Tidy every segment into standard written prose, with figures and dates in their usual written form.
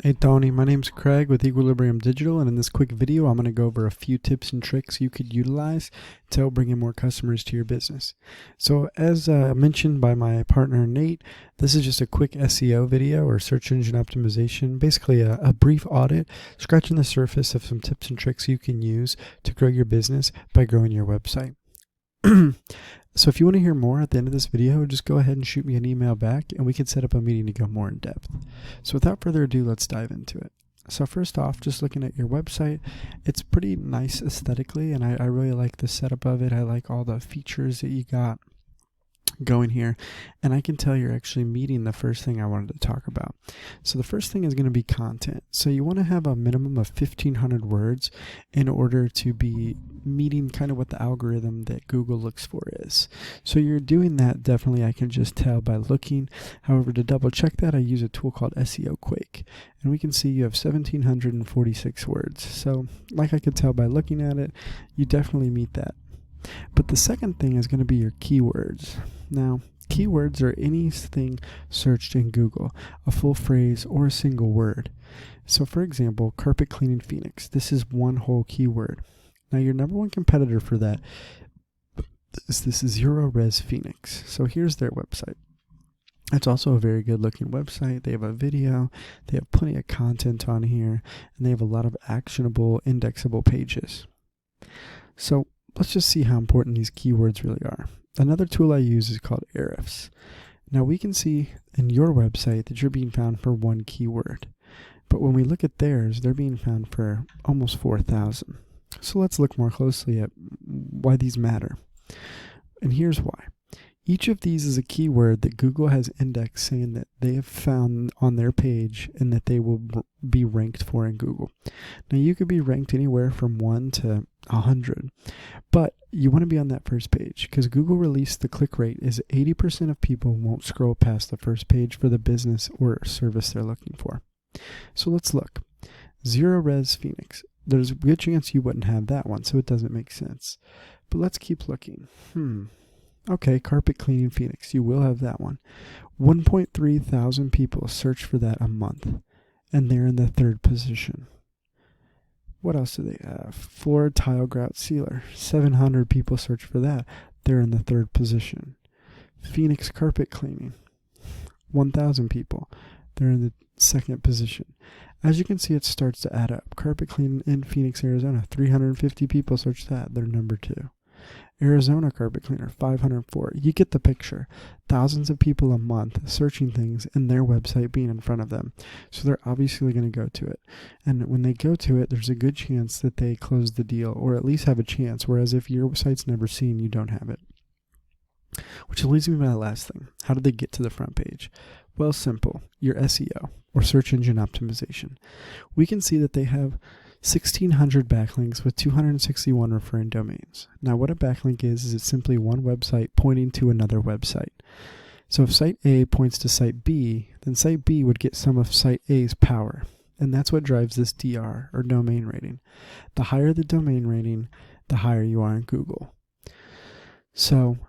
Hey Tony, my name's Craig with Equilibrium Digital, and in this quick video I'm going to go over a few tips and tricks you could utilize to help bring in more customers to your business. So as mentioned by my partner Nate, this is just a quick SEO video or search engine optimization, basically a brief audit, scratching the surface of some tips and tricks you can use to grow your business by growing your website. So if you want to hear more at the end of this video, just go ahead and shoot me an email back and we can set up a meeting to go more in depth. So without further ado, let's dive into it. So first off, just looking at your website, it's pretty nice aesthetically, and I really like the setup of it. I like all the features that you got going here, and I can tell you're actually meeting the first thing I wanted to talk about. So the first thing is going to be content. So you want to have a minimum of 1,500 words in order to be meeting kind of what the algorithm that Google looks for is. So you're doing that, definitely, I can just tell by looking. However, to double check that, I use a tool called SEO Quake, and we can see you have 1,746 words. So like I could tell by looking at it, you definitely meet that. But the second thing is going to be your keywords. Now, keywords are anything searched in Google, a full phrase or a single word. So for example, carpet cleaning Phoenix. This is one whole keyword. Now your number one competitor for that is this Zero Res Phoenix. So here's their website. It's also a very good looking website. They have a video, they have plenty of content on here, and they have a lot of actionable, indexable pages. So let's just see how important these keywords really are. Another tool I use is called Ahrefs. Now we can see in your website that you're being found for one keyword, but when we look at theirs, they're being found for almost 4,000. So let's look more closely at why these matter. And here's why. Each of these is a keyword that Google has indexed, saying that they have found on their page and that they will be ranked for in Google. Now you could be ranked anywhere from 1 to 100, but you want to be on that first page because Google released the click rate is 80% of people won't scroll past the first page for the business or service they're looking for. So let's look. Zero Res Phoenix. There's a good chance you wouldn't have that one, so it doesn't make sense. But let's keep looking. Okay, carpet cleaning Phoenix. You will have that one. 1.3 thousand people search for that a month, and they're in the 3rd position. What else do they have? Floor tile grout sealer. 700 people search for that. They're in the 3rd position. Phoenix carpet cleaning. 1,000 people. They're in the 2nd position. As you can see, it starts to add up. Carpet cleaning in Phoenix, Arizona. 350 people search that. They're number 2. Arizona carpet cleaner, 504. You get the picture. Thousands of people a month searching things and their website being in front of them. So they're obviously going to go to it. And when they go to it, there's a good chance that they close the deal, or at least have a chance. Whereas if your site's never seen, you don't have it. Which leads me to my last thing. How did they get to the front page? Well, simple. Your SEO, or search engine optimization. We can see that they have 1,600 backlinks with 261 referring domains. Now what a backlink is it's simply one website pointing to another website. So if site A points to site B, then site B would get some of site A's power. And that's what drives this DR, or domain rating. The higher the domain rating, the higher you are in Google. So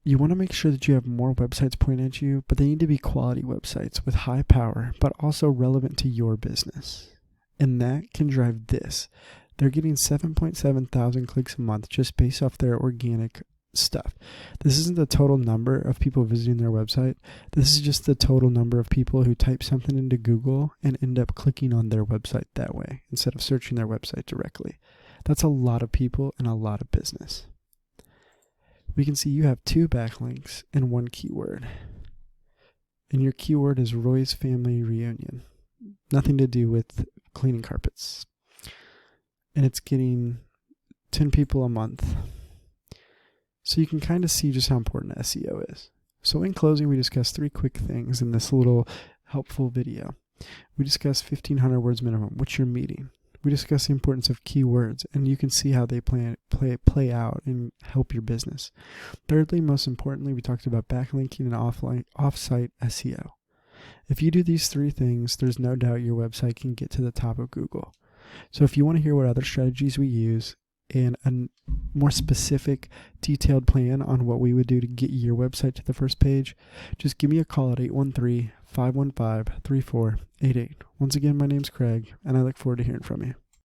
you want to make sure that you have more websites pointing at you, but they need to be quality websites with high power, but also relevant to your business. And that can drive this. They're getting 7.7 thousand clicks a month just based off their organic stuff. This isn't the total number of people visiting their website. This is just the total number of people who type something into Google and end up clicking on their website that way instead of searching their website directly. That's a lot of people and a lot of business. We can see you have 2 backlinks and 1 keyword. And your keyword is Roy's Family Reunion. Nothing to do with cleaning carpets. And it's getting 10 people a month. So you can kind of see just how important SEO is. So in closing, we discussed 3 quick things in this little helpful video. We discussed 1,500 words minimum, which you're meeting. We discussed the importance of keywords, and you can see how they play out and help your business. Thirdly, most importantly, we talked about backlinking and off-site SEO. If you do these 3 things, there's no doubt your website can get to the top of Google. So if you want to hear what other strategies we use, and a more specific, detailed plan on what we would do to get your website to the first page, just give me a call at 813-515-3488. Once again, my name's Craig, and I look forward to hearing from you.